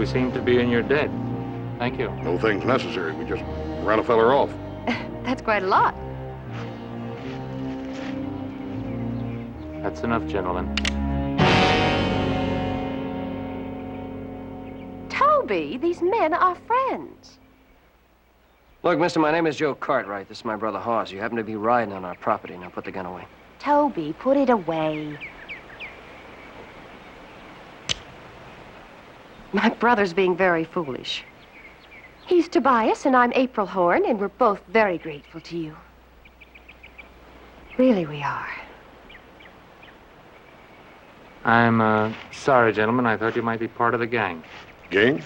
we seem to be in your debt. Thank you. No thing's necessary. We just ran a feller off. That's quite a lot. That's enough, gentlemen. Toby, these men are friends. Look, mister, my name is Joe Cartwright. This is my brother Hoss. You happen to be riding on our property. Now put the gun away. Toby, put it away. My brother's being very foolish. He's Tobias, and I'm April Horn, and we're both very grateful to you. Really, we are. I'm, sorry, gentlemen. I thought you might be part of the gang. Gang?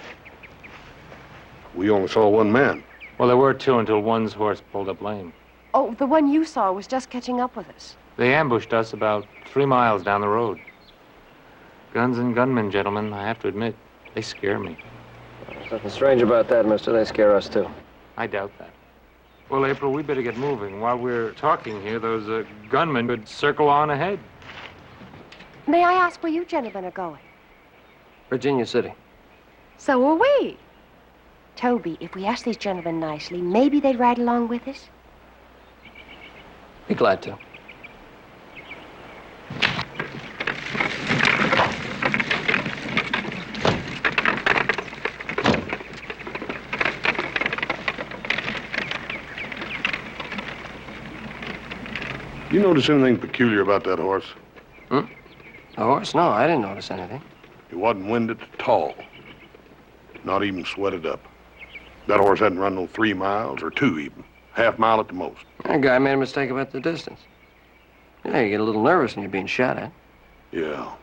We only saw one man. Well, there were two until one's horse pulled up lame. Oh, the one you saw was just catching up with us. They ambushed us about 3 miles down the road. Guns and gunmen, gentlemen, I have to admit, they scare me. There's nothing strange about that, mister. They scare us, too. I doubt that. Well, April, we better get moving. While we're talking here, those gunmen could circle on ahead. May I ask where you gentlemen are going? Virginia City. So are we. Toby, if we ask these gentlemen nicely, maybe they'd ride along with us? Be glad to. You notice anything peculiar about that horse? Hmm? The horse? No, I didn't notice anything. He wasn't winded at all. Not even sweated up. That horse hadn't run no 3 miles, or 2 even. Half mile at the most. That guy made a mistake about the distance. Yeah, you get a little nervous when you're being shot at. Yeah.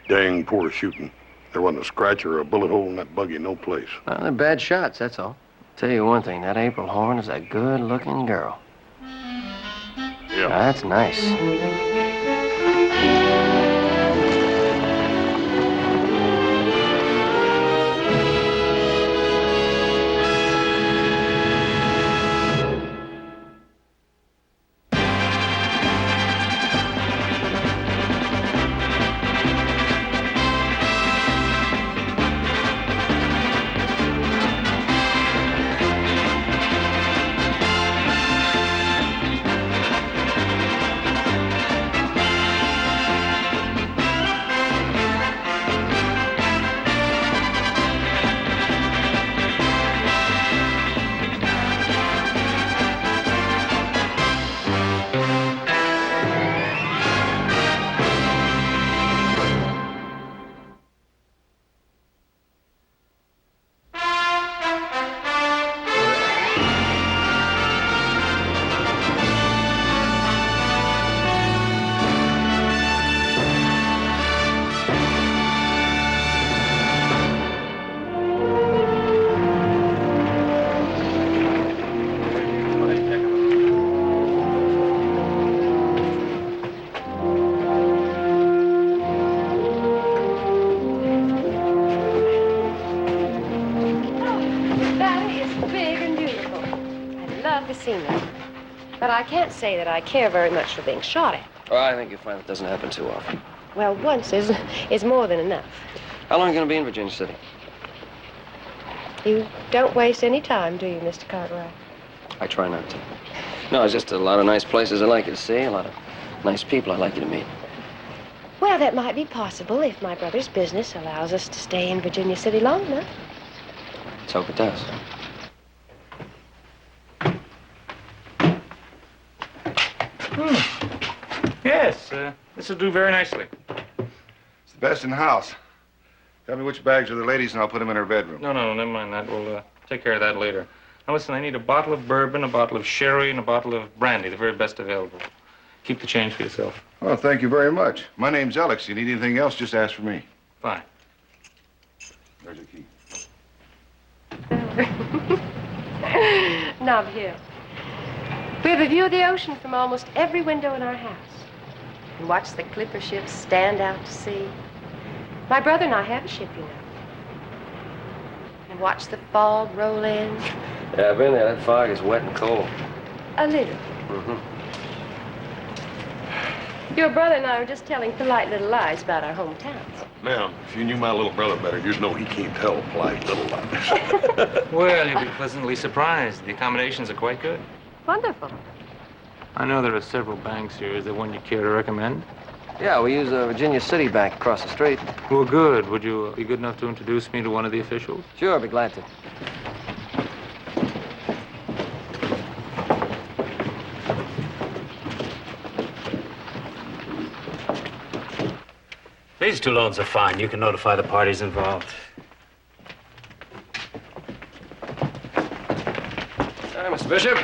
Dang poor shooting. There wasn't a scratch or a bullet hole in that buggy, no place. Well, they're bad shots, that's all. Tell you one thing, that April Horn is a good-looking girl. Yeah. That's nice. But I can't say that I care very much for being shot at. Oh, I think you'll find it doesn't happen too often. Well, once is more than enough. How long are you going to be in Virginia City? You don't waste any time, do you, Mr. Cartwright? I try not to. No, it's just a lot of nice places I'd like you to see, a lot of nice people I'd like you to meet. Well, that might be possible if my brother's business allows us to stay in Virginia City long enough. Let's hope it does. Yes, this will do very nicely. It's the best in the house. Tell me which bags are the ladies, and I'll put them in her bedroom. No, never mind that. We'll take care of that later. Now, listen, I need a bottle of bourbon, a bottle of sherry, and a bottle of brandy, the very best available. Keep the change for yourself. Well, thank you very much. My name's Alex. You need anything else, just ask for me. Fine. There's your key. Now, here. We have a view of the ocean from almost every window in our house. And watch the clipper ships stand out to sea. My brother and I have a ship, you know. And watch the fog roll in. Yeah, I've been there. That fog is wet and cold. A little. Mm-hmm. Your brother and I were just telling polite little lies about our hometowns. Now, if you knew my little brother better, you'd know he can't tell polite little lies. Well, you'll be pleasantly surprised. The accommodations are quite good. Wonderful. I know there are several banks here. Is there one you care to recommend? Yeah, we use a Virginia City Bank across the street. Well, good. Would you be good enough to introduce me to one of the officials? Sure, I'd be glad to. These 2 loans are fine. You can notify the parties involved. Hi, Mr. Bishop.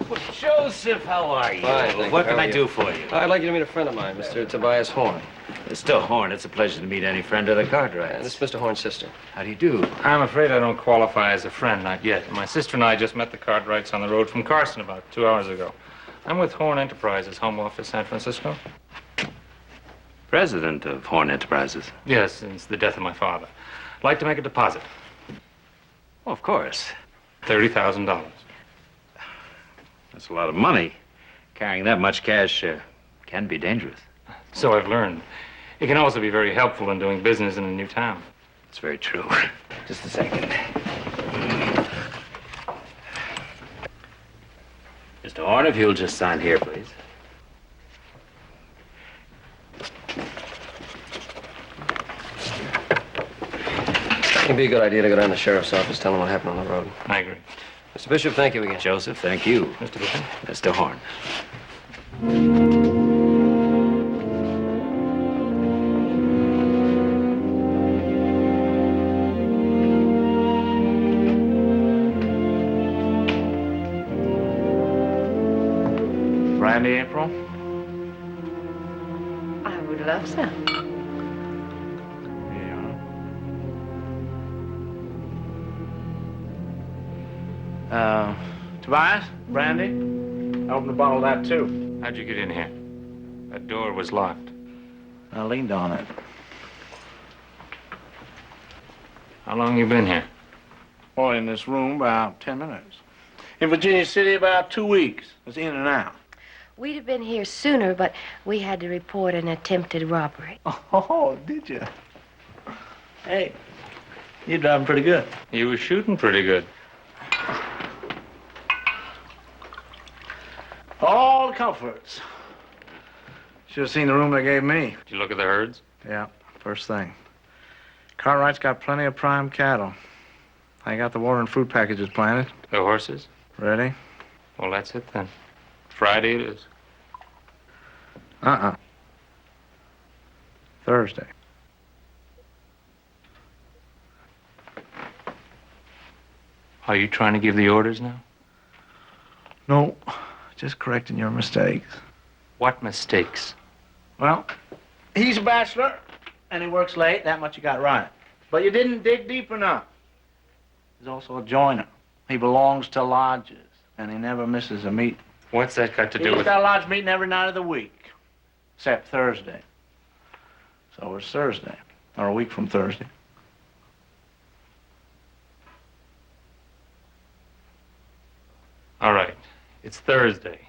Well, Joseph, how are you? Fine, thank you. What can How are I you? do for you? I'd like you to meet a friend of mine, Mr. Tobias Horn. Mr. Horn, it's a pleasure to meet any friend of the And Cartwrights. this is Mr. Horn's sister. How do you do? I'm afraid I don't qualify as a friend, not yet. My sister and I just met the Cartwrights on the road from Carson about 2 hours ago. I'm with Horn Enterprises, home office, San Francisco. President of Horn Enterprises. Yes, since the death of my father. I'd like to make a deposit. Well, of course. $30,000. That's a lot of money. Carrying that much cash can be dangerous. So I've learned. It can also be very helpful in doing business in a new town. It's very true. Just a second. Mr. Horn, if you'll just sign here, please. It'd be a good idea to go down to the sheriff's office, tell him what happened on the road. I agree. Mr. Bishop, thank you again. Joseph, thank you. Mr. Bishop? Mr. Horn. Brandy, April? I would love some. Tobias, brandy? Open the bottle of that, too. How'd you get in here? That door was locked. I leaned on it. How long you been here? Well, in this room, about 10 minutes. In Virginia City, about 2 weeks. It's in and out. We'd have been here sooner, but we had to report an attempted robbery. Oh, did you? Hey, you're driving pretty good. You were shooting pretty good. All the comforts. Should have seen the room they gave me. Did you look at the herds? Yeah, first thing. Cartwright's got plenty of prime cattle. I got the water and food packages planted. The horses? Ready? Well, that's it then. Friday it is. Thursday. Are you trying to give the orders now? No, just correcting your mistakes. What mistakes? Well, he's a bachelor, and he works late. That much you got right. But you didn't dig deep enough. He's also a joiner. He belongs to lodges, and he never misses a meeting. What's that got to do He's with... got a lodge meeting every night of the week, except Thursday. So it's Thursday, or a week from Thursday. All right. It's Thursday.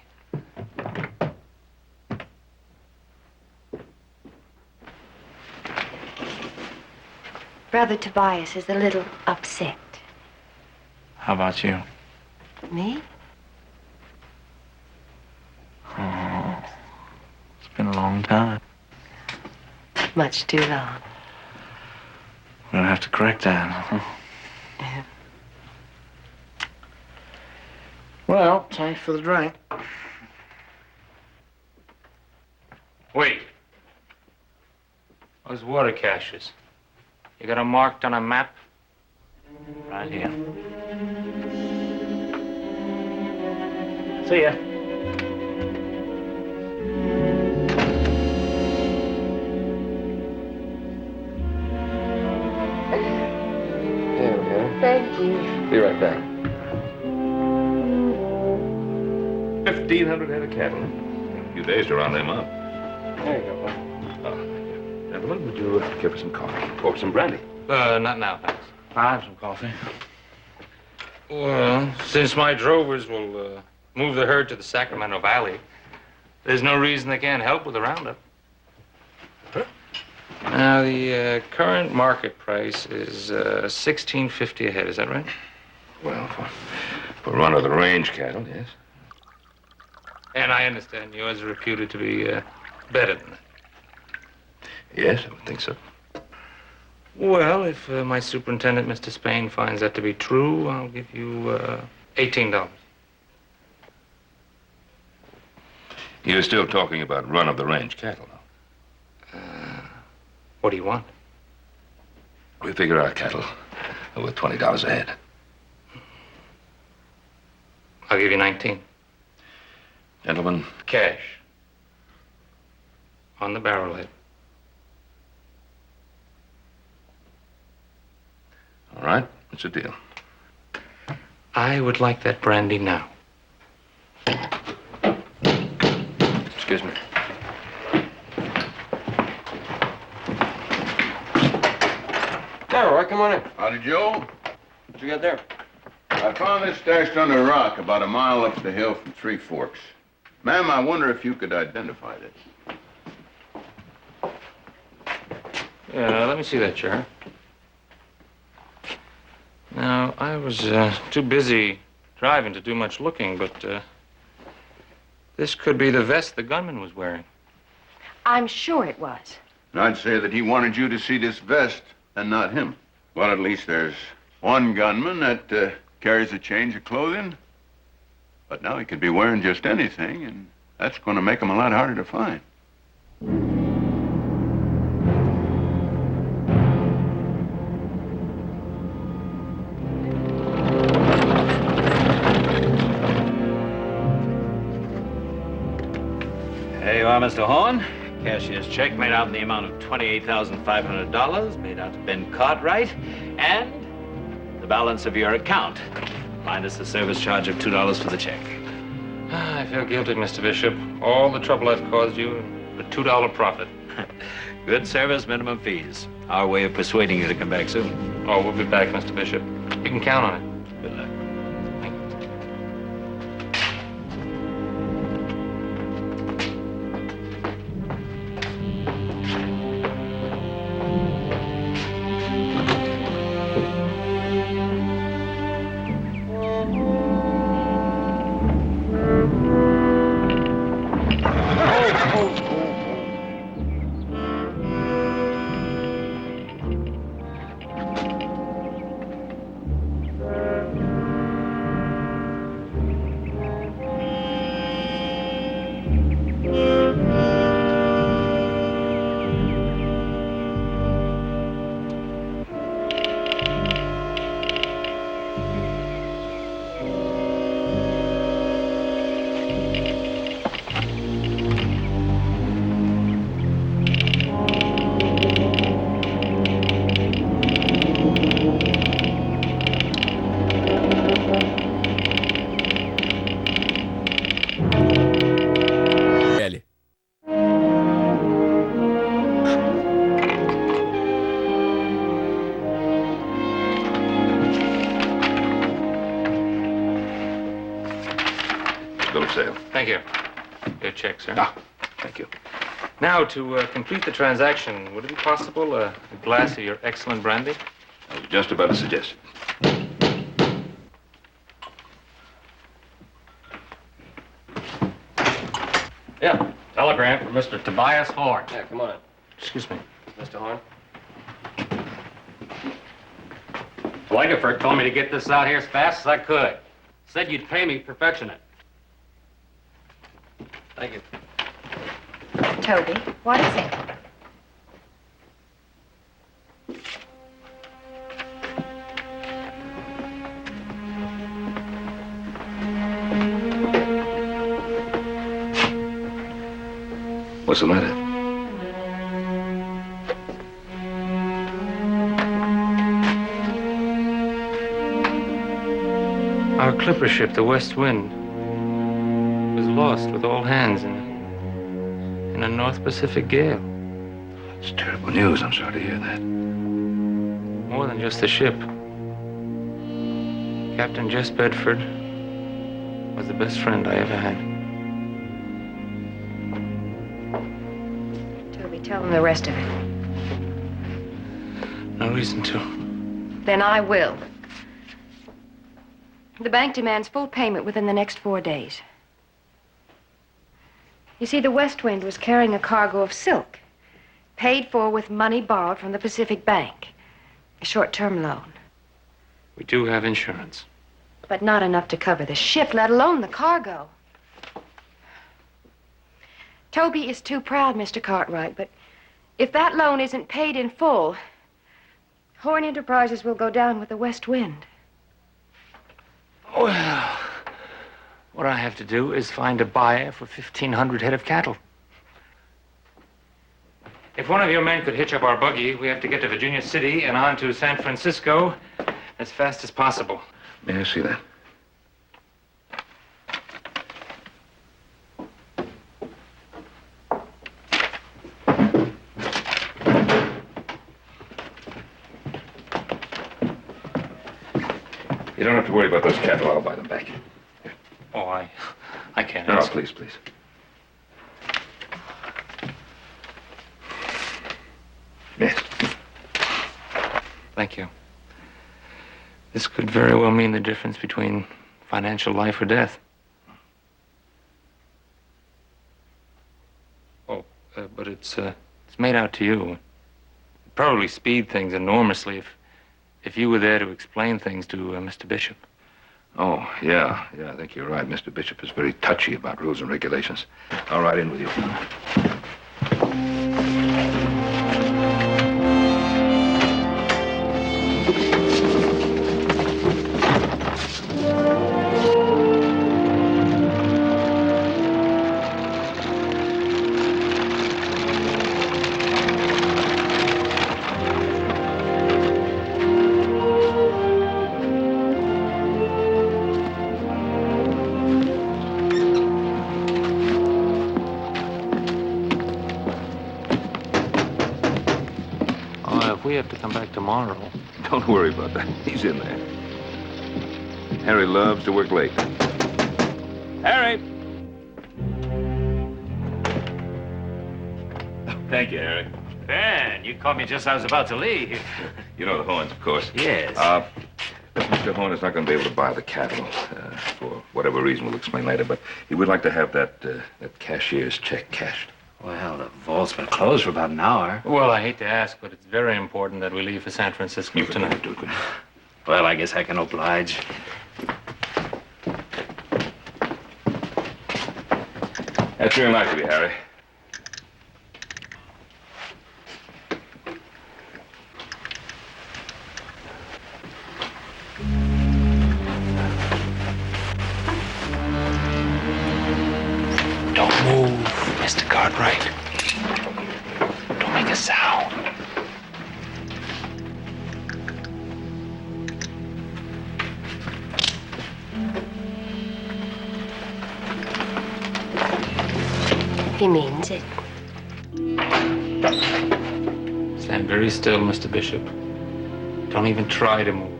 Brother Tobias is a little upset. How about you? Me? Oh, it's been a long time. Much too long. We're gonna have to correct that, huh? Yeah. Well, thanks for the drink. Wait. Those water caches. You got them marked on a map? Right here. See ya. There we are. Thank you. Be right back. 1,500 head of cattle. A few days to round them up. There you go, bud. Gentlemen, would you give us some coffee? Or some brandy? Not now, thanks. I'll have some coffee. Well, since my drovers will move the herd to the Sacramento Valley, There's no reason they can't help with the roundup. Now, the current market price is $16.50 a head. Is that right? Well, for run-of-the-range cattle, yes. And I understand yours are reputed to be better than that. Yes, I would think so. Well, if my superintendent, Mr. Spain, finds that to be true, I'll give you $18. You're still talking about run-of-the-range cattle, though. What do you want? We figure our cattle are worth $20 a head. I'll give you 19. Gentlemen, Cash. On the barrelhead. all right, what's the deal? I would like that brandy now. Excuse me. There, Roy, come on in. Howdy, Joe. What you got there? I found this stashed under a rock about a mile up the hill from Three Forks. Ma'am, I wonder if you could identify this. Yeah, let me see that, Sheriff. Now, I was too busy driving to do much looking, but this could be the vest the gunman was wearing. I'm sure it was. And I'd say that he wanted you to see this vest and not him. Well, at least there's one gunman that carries a change of clothing. But now he could be wearing just anything, and that's going to make him a lot harder to find. There you are, Mr. Horn. Cashier's check made out in the amount of $28,500, made out to Ben Cartwright, and the balance of your account, minus the service charge of $2 for the check. I feel guilty, Mr. Bishop. All the trouble I've caused you, and a $2 profit. Good service, minimum fees. Our way of persuading you to come back soon. Oh, we'll be back, Mr. Bishop. You can count on it. Good luck. Bill of sale. Thank you. Your check, sir. Ah, thank you. Now, to complete the transaction, would it be possible a glass of your excellent brandy? I was just about to suggest it. Yeah, telegram from Mr. Tobias Horn. Yeah, come on in. Excuse me. Mr. Horn. Blankenford told me to get this out here as fast as I could. Said you'd pay me perfectionate. Thank you. Toby, what is it? What's the matter? Our clipper ship, the West Wind, was lost with all hands in a North Pacific gale. It's terrible news. I'm sorry to hear that. More than just the ship. Captain Jess Bedford was the best friend I ever had. Tell them the rest of it. No reason to. Then I will. The bank demands full payment within the next 4 days. You see, the West Wind was carrying a cargo of silk, paid for with money borrowed from the Pacific Bank, a short-term loan. We do have insurance. But not enough to cover the ship, let alone the cargo. Toby is too proud, Mr. Cartwright, but if that loan isn't paid in full, Horn Enterprises will go down with the West Wind. Well, what I have to do is find a buyer for 1,500 head of cattle. If one of your men could hitch up our buggy, we have to get to Virginia City and on to San Francisco as fast as possible. May I see that? You don't have to worry about those cattle. I'll buy them back. Oh, I can't No, ask. please, please. Yes. Thank you. This could very well mean the difference between financial life or death. Oh, but it's made out to you. It'd probably speed things enormously if you were there to explain things to Mr. Bishop. Oh, yeah, I think you're right. Mr. Bishop is very touchy about rules and regulations. I'll ride in with you. If we have to come back tomorrow. Don't worry about that. He's in there. Harry loves to work late. Harry! Thank you, Harry. Ben, you caught me just as I was about to leave. You know the Horns, of course. Yes. Mr. Horn is not going to be able to buy the cattle for whatever reason we'll explain later, but he would like to have that cashier's check cashed. Well, the vault's been closed for about an hour. Well, I hate to ask, but it's very important that we leave for San Francisco You tonight. can do it. Well, I guess I can oblige. That's very nice of you, Harry. Don't move, Mr. Cartwright. Don't make a sound. He means it. Stand very still, Mr. Bishop. Don't even try to move.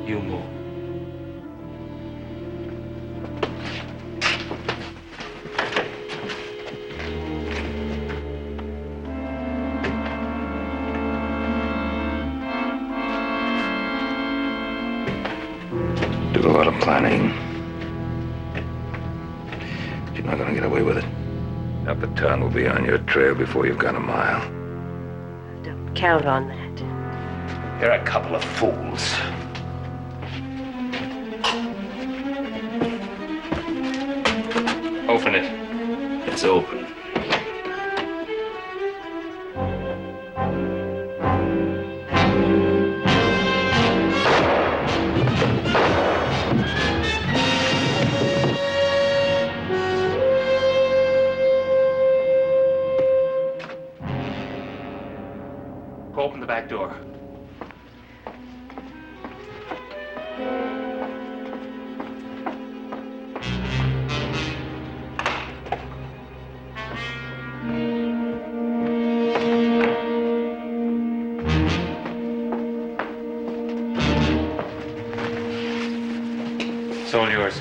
You move. Did a lot of planning. But you're not going to get away with it. Half the town will be on your trail before you've gone a mile. Don't count on that. You're a couple of fools. Open it. It's open. Open the back door. It's all yours.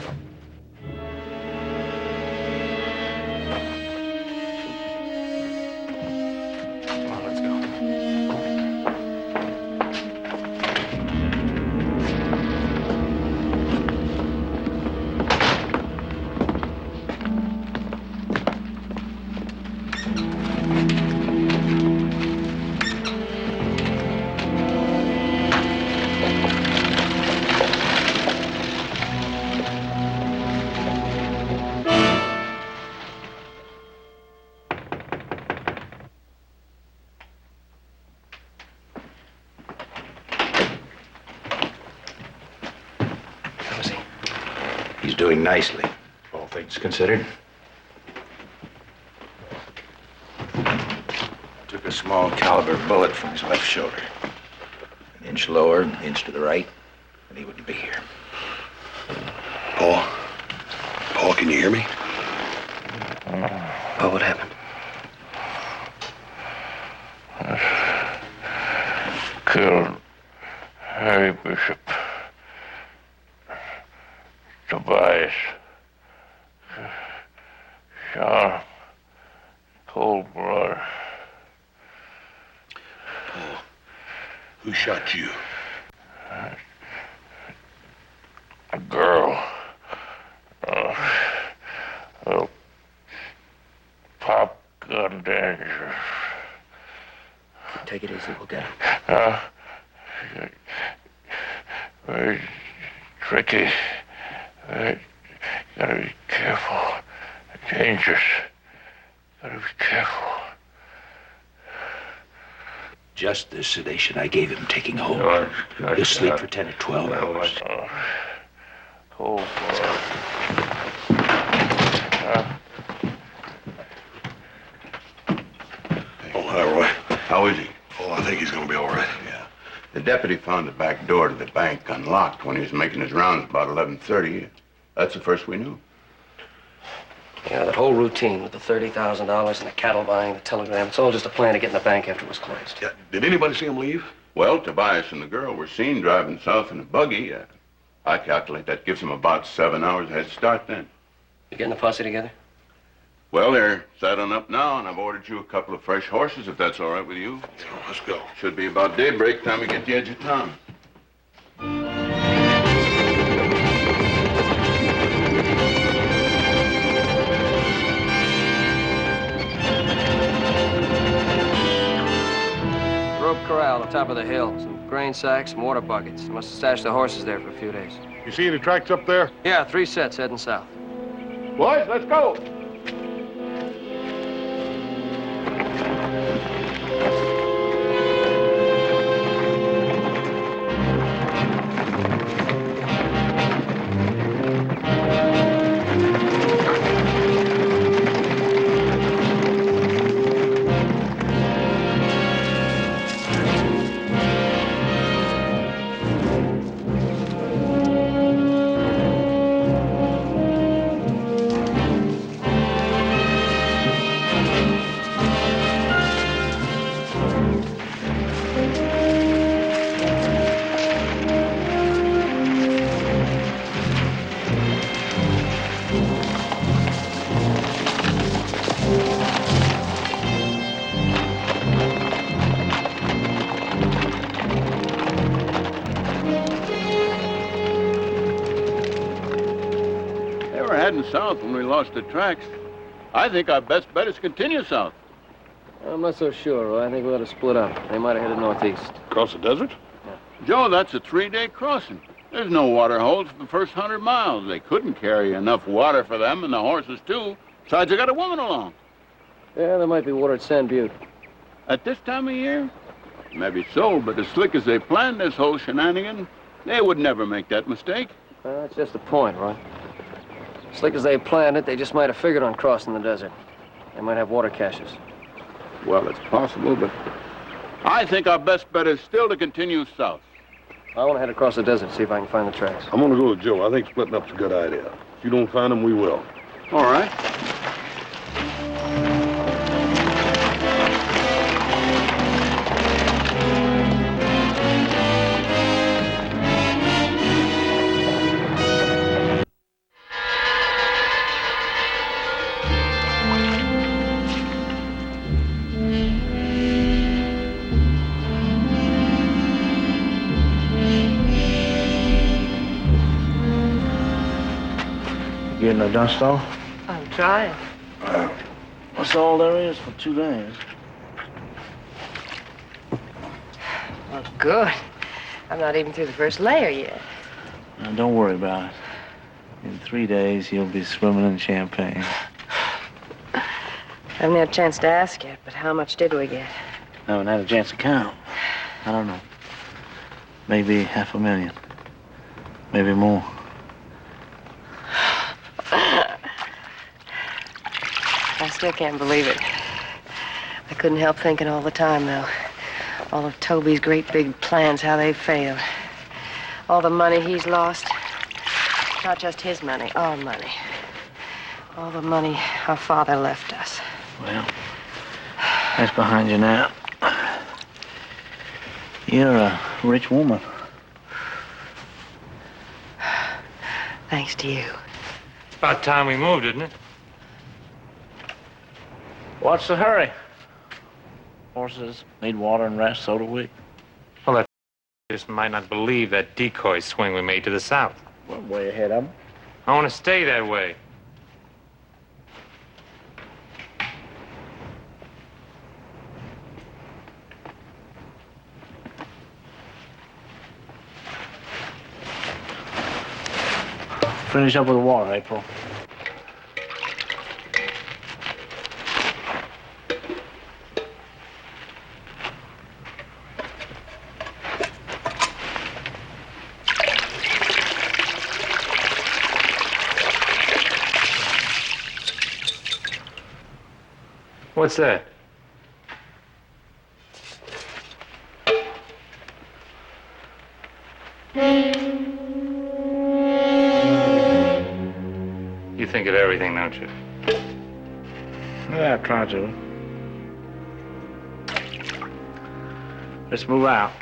How is he? He's doing nicely, all things considered. Took a small caliber bullet from his left shoulder. An inch lower, an inch to the right, and he wouldn't be here. Paul? Paul, can you hear me? Paul, what happened? Killed Harry Bishop. Tobias. Sean. Cold blood. Paul, who shot you? A girl. Pop gun danger. Take it easy, we'll get him. Very tricky. Gotta be careful. Dangerous. Gotta be careful. Just the sedation I gave him taking hold. No, He'll sleep for 10 or 12 hours. Cold blood. Oh, hi, Roy. How is he? Oh, I think he's gonna be all right. Yeah. The deputy found the back door to the bank unlocked when he was making his rounds about 11:30. That's the first we knew. Yeah, that whole routine with the $30,000 and the cattle buying, the telegram, it's all just a plan to get in the bank after it was closed. Yeah, did anybody see him leave? Well, Tobias and the girl were seen driving south in a buggy. I calculate that gives them about 7 hours head start then. You getting the posse together? Well, they're saddling up now, and I've ordered you a couple of fresh horses, if that's all right with you. Oh, let's go. Should be about daybreak time we get to the edge of town. Rope corral on top of the hill. Some grain sacks, some water buckets. Must have stashed the horses there for a few days. You see any tracks up there? Yeah, 3 sets heading south. Boys, let's go. South when we lost the tracks. I think our best bet is continue south. I'm not so sure, Roy. I think we ought to split up. They might have headed northeast. Across the desert? Joe, that's a 3-day crossing. There's no water holes for the first 100 miles. They couldn't carry enough water for them and the horses, too. Besides, they got a woman along. Yeah, there might be water at Sand Butte. At this time of year? Maybe so, but as slick as they planned this whole shenanigan, they would never make that mistake. That's just the point, Roy. Slick as they planned it, they just might have figured on crossing the desert. They might have water caches. Well, it's possible, but I think our best bet is still to continue south. I want to head across the desert, see if I can find the tracks. I'm gonna go with Joe. I think splitting up's a good idea. If you don't find them, we will. All right. Getting the dust off? I'm trying. That's all there is for 2 days. Well, good. I'm not even through the first layer yet. Now, don't worry about it. In 3 days, you'll be swimming in champagne. I haven't had a chance to ask yet, but how much did we get? I haven't had a chance to count. I don't know. Maybe $500,000. Maybe more. I still can't believe it. I couldn't help thinking all the time, though. All of Toby's great big plans, how they failed. All the money he's lost. Not just his money, our money. All the money our father left us. Well, that's behind you now. You're a rich woman. Thanks to you. About time we moved, isn't it? What's the hurry? Horses need water and rest, so do we. Well, that just might not believe that decoy swing we made to the south. We're way ahead of them. I want to stay that way. Finish up with the water, April. What's that? You think of everything, don't you? Yeah, I try to. Let's move out.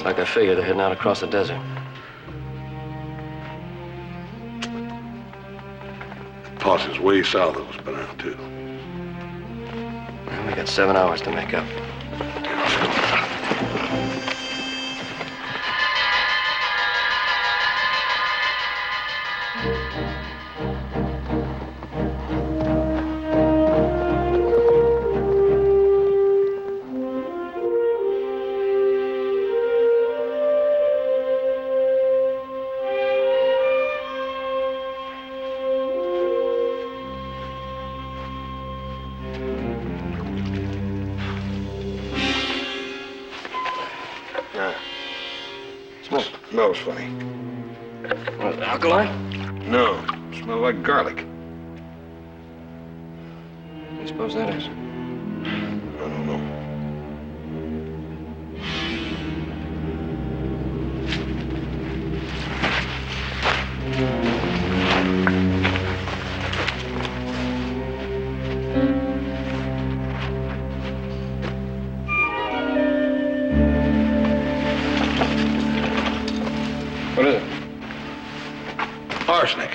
Like I figured, they're heading out across the desert. Posse's way south of us by now, too. Well, we got 7 hours to make up. Smells funny. What, alkaline? No, smells like garlic. What do you suppose that is? I don't know. What is it? Arsenic.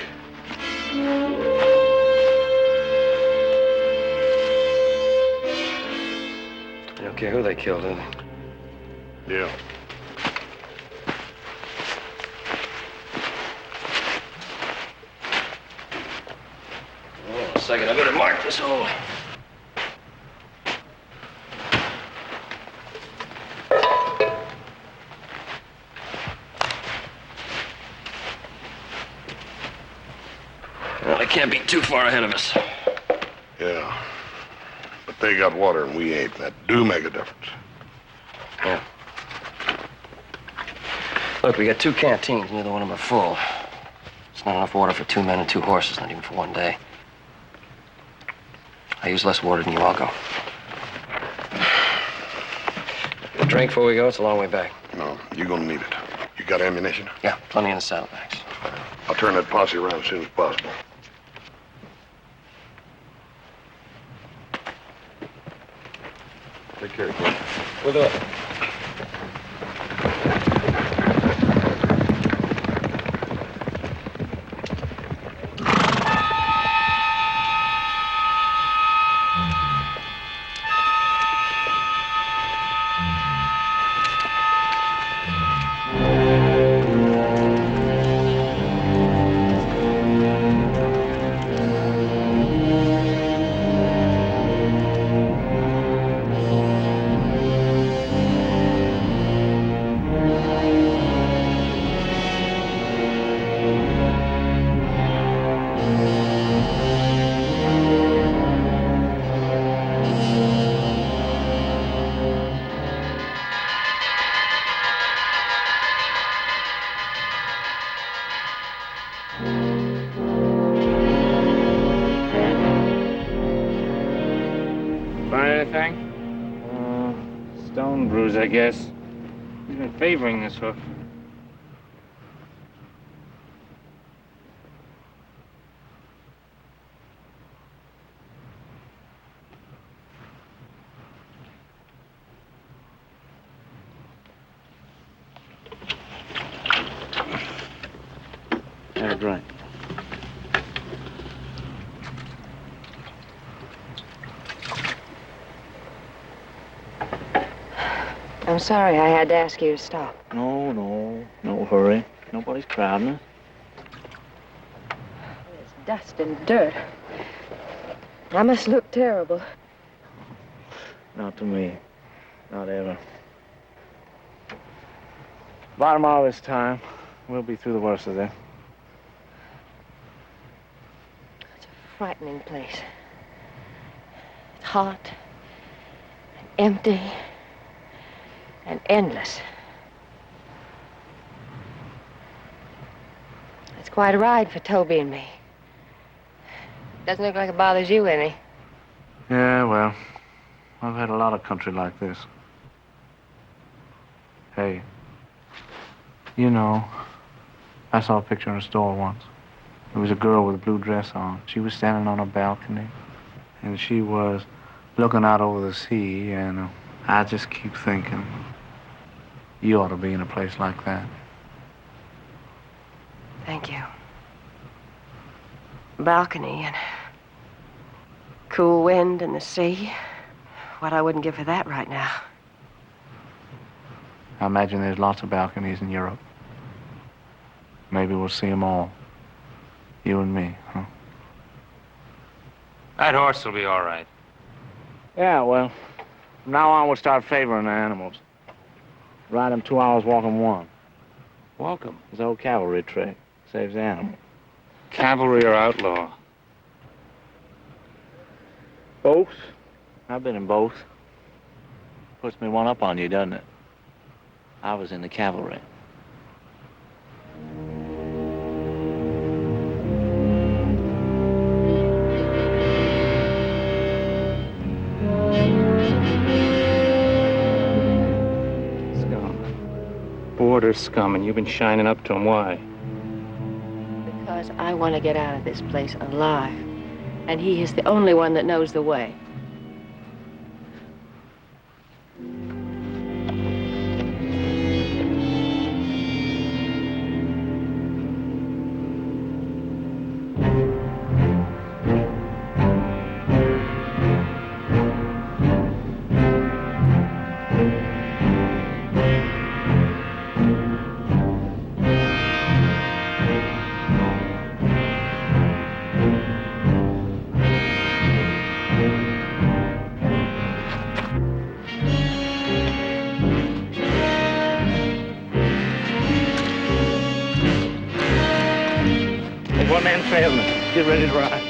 They don't care who they killed, do they? Yeah. Hold on a second, I better mark this hole. Well, they can't be too far ahead of us. Yeah. But They got water and we ain't. That do make a difference. Yeah. Look, we got 2 canteens. Neither one of them are full. It's not enough water for 2 men and 2 horses, not even for 1 day. I use less water than you. I'll go. A drink before we go? It's a long way back. No, you're gonna need it. You got ammunition? Yeah, plenty in the saddlebags. I'll turn that posse around as soon as possible. Take care, kid. We'll do it. Stone bruise, I guess. He's been favoring this hoof. Have a drink. I'm sorry I had to ask you to stop. No hurry. Nobody's crowding us. There's dust and dirt. I must look terrible. Not to me. Not ever. About tomorrow this time, we'll be through the worst of it. It's a frightening place. It's hot and empty and endless. It's quite a ride for Toby and me. Doesn't look like it bothers you any. Yeah, well, I've had a lot of country like this. Hey, you know, I saw a picture in a store once. There was a girl with a blue dress on. She was standing on a balcony, and she was looking out over the sea, and I just keep thinking, you ought to be in a place like that. Thank you. Balcony and cool wind and the sea. What I wouldn't give for that right now. I imagine there's lots of balconies in Europe. Maybe we'll see them all. You and me, huh? That horse will be all right. Yeah, well, from now on we'll start favoring the animals. Ride them 2 hours, walk them 1. Walk 'em. It's the old cavalry trick. Saves the animal. Cavalry or outlaw? Both. I've been in both. Puts me one up on you, doesn't it? I was in the cavalry. Scum. Border scum, and you've been shining up to him. Why? Because I want to get out of this place alive. And he is the only one that knows the way. One man trailing. Get ready to ride.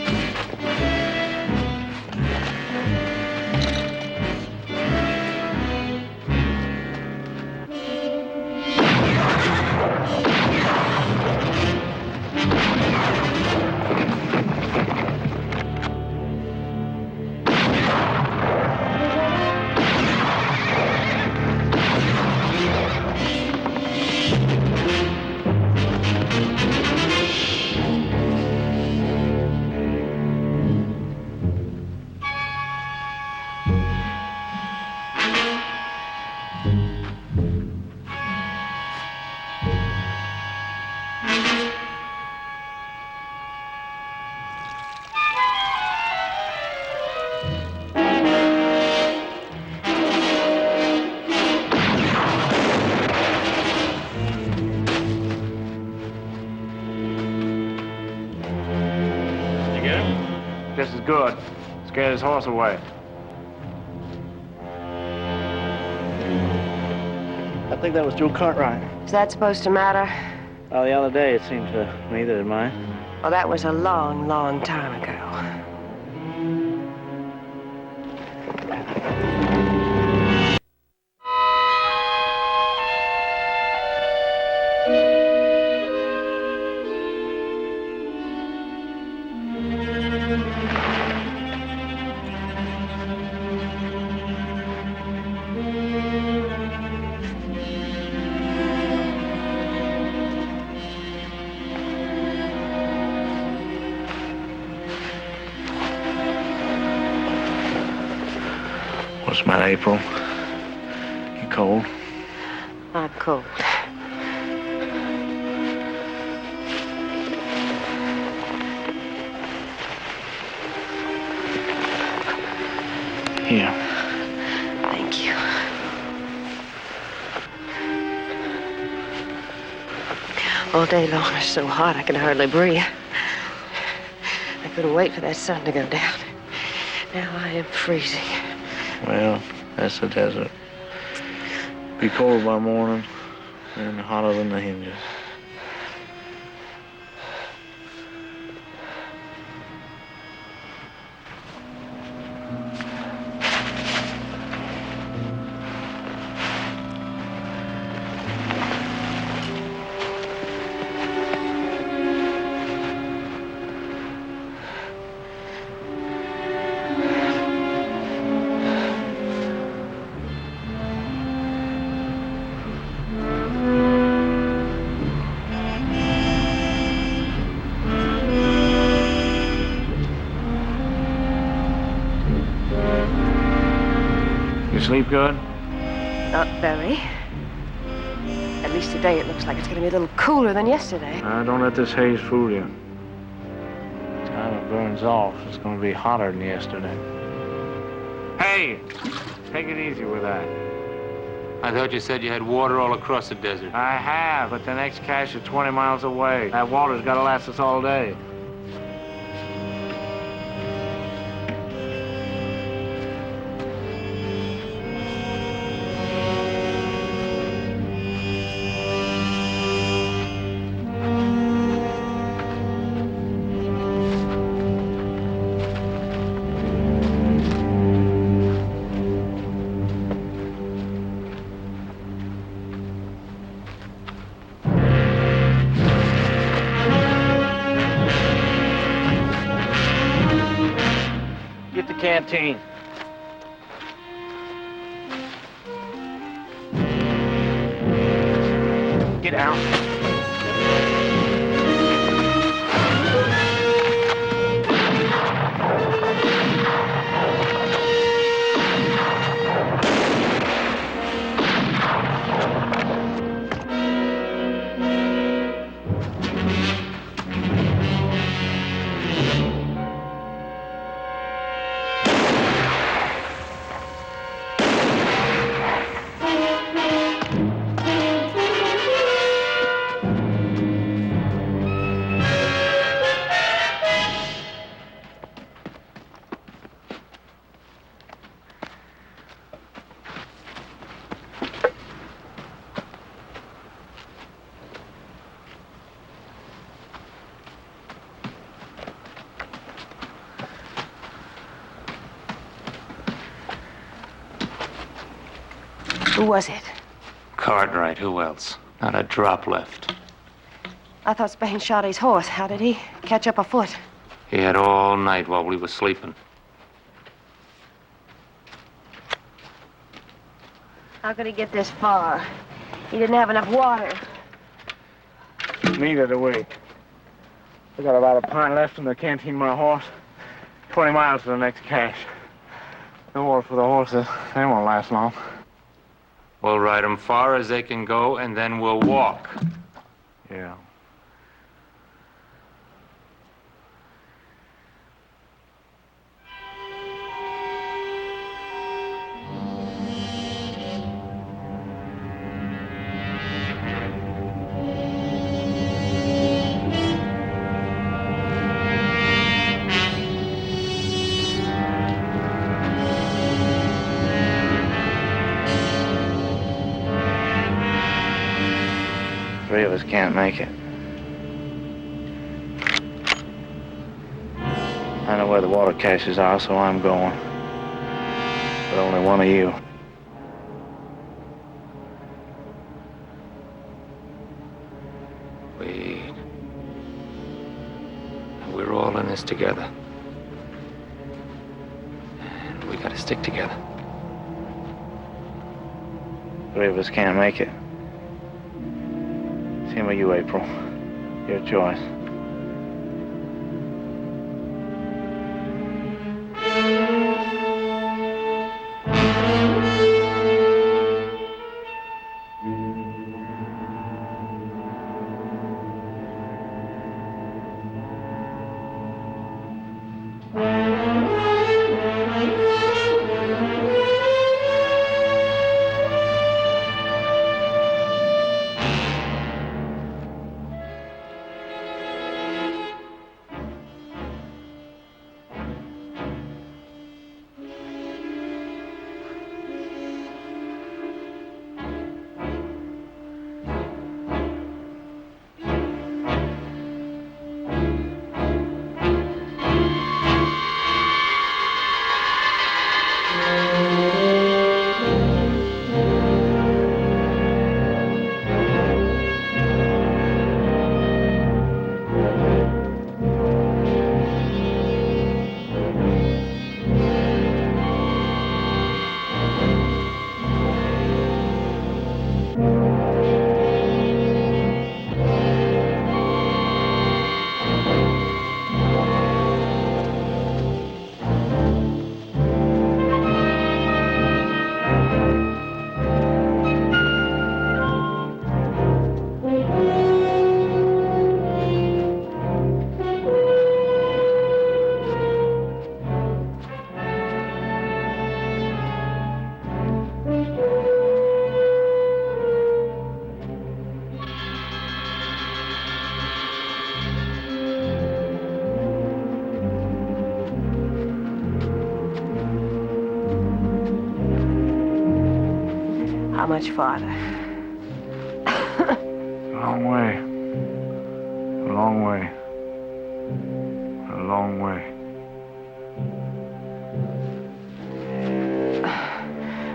good. Scared his horse away. I think that was Joe Cartwright. Is that supposed to matter? Well, the other day it seemed to me that it might. Well, that was a long, long time ago. What's the matter, April? You cold? I'm cold. Here. Thank you. All day long it's so hot I can hardly breathe. I couldn't wait for that sun to go down. Now I am freezing. Well, that's the desert. Be cold by morning and hotter than the hinges. You sleep good? Not very. At least today it looks like it's going to be a little cooler than yesterday. Don't let this haze fool you. By the time it burns off, it's going to be hotter than yesterday. Hey! Take it easy with that. I thought you said you had water all across the desert. I have, but the next cache is 20 miles away. That water's got to last us all day. Get the canteen. Get out. Who was it? Cartwright, who else? Not a drop left. I thought Spain shot his horse. How did he catch up afoot? He had all night while we were sleeping. How could he get this far? He didn't have enough water. Neither do we. We got about a pint left in the canteen of my horse. 20 miles to the next cache. No water for the horses. They won't last long. We'll ride them far as they can go, and then we'll walk. Yeah. Three of us can't make it. I know where the water caches are, so I'm going. But only one of you. We're all in this together. And we gotta stick together. Three of us can't make it. Same with you, April. Your choice. How much farther? A long way. A long way. A long way.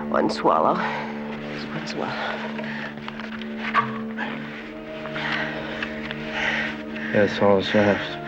One swallow. Just one swallow. That's all that's left.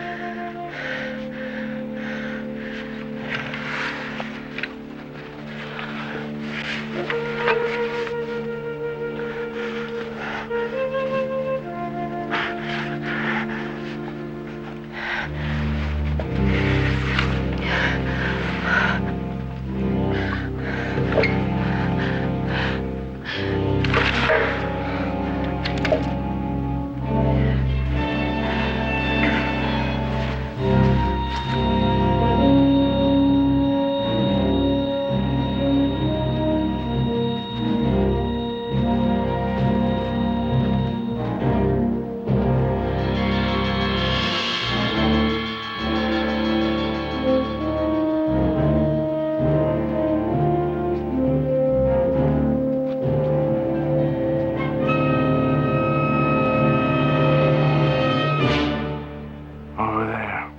Over there.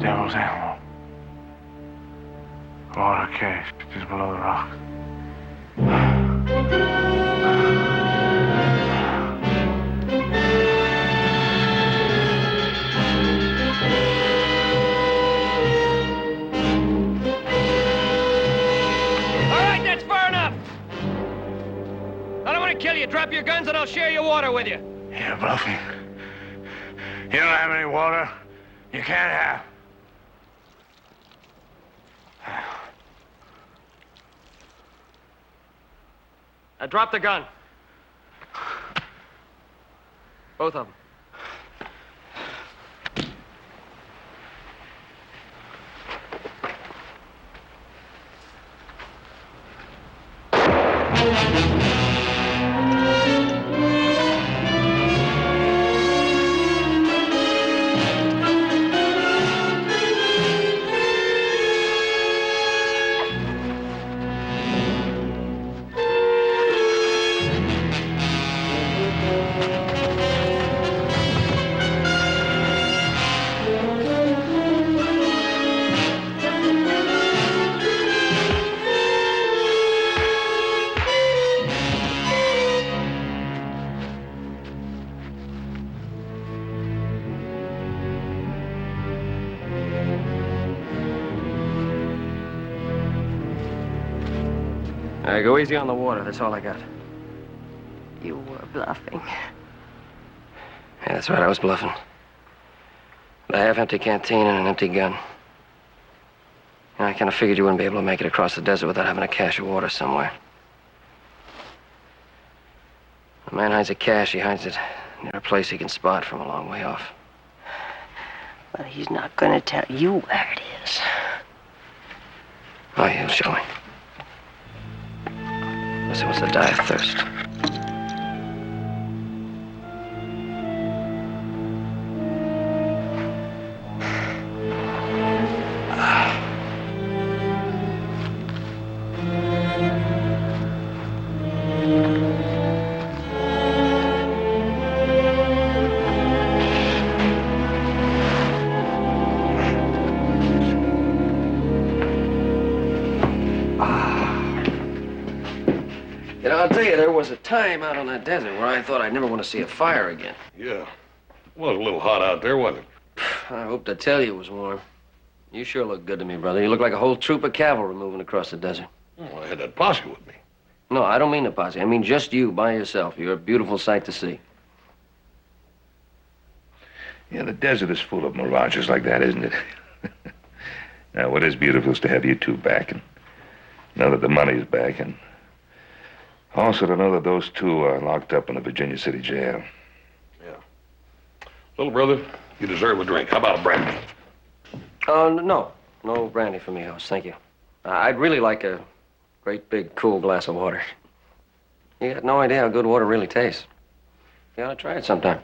Devil's Animal. Water cage just below the rock. All right, that's far enough. I don't want to kill you. Drop your guns and I'll share your water with you. You're bluffing. You don't have any water. You can't have. Now drop the gun. Both of them. All right, go easy on the water. That's all I got. You were bluffing. Yeah, that's right. I was bluffing. With a half-empty canteen and an empty gun. I kind of figured you wouldn't be able to make it across the desert without having a cache of water somewhere. A man hides a cache, he hides it near a place he can spot from a long way off. But he's not going to tell you where it is. Oh, he'll show me. Unless he wants to die of thirst. You know, I'll tell you, there was a time out on that desert where I thought I'd never want to see a fire again. Yeah. Was a little hot out there, wasn't it? I hope to tell you it was warm. You sure look good to me, brother. You look like a whole troop of cavalry moving across the desert. Oh, I had that posse with me. No, I don't mean the posse. I mean just you by yourself. You're a beautiful sight to see. Yeah, the desert is full of mirages like that, isn't it? Now, what is beautiful is to have you two back, and know that the money's back, and also to know that those two are locked up in the Virginia City jail. Yeah. Little brother, you deserve a drink. How about a brandy? No. No brandy for me, host. Thank you. I'd really like a great big cool glass of water. You got no idea how good water really tastes. You ought to try it sometime.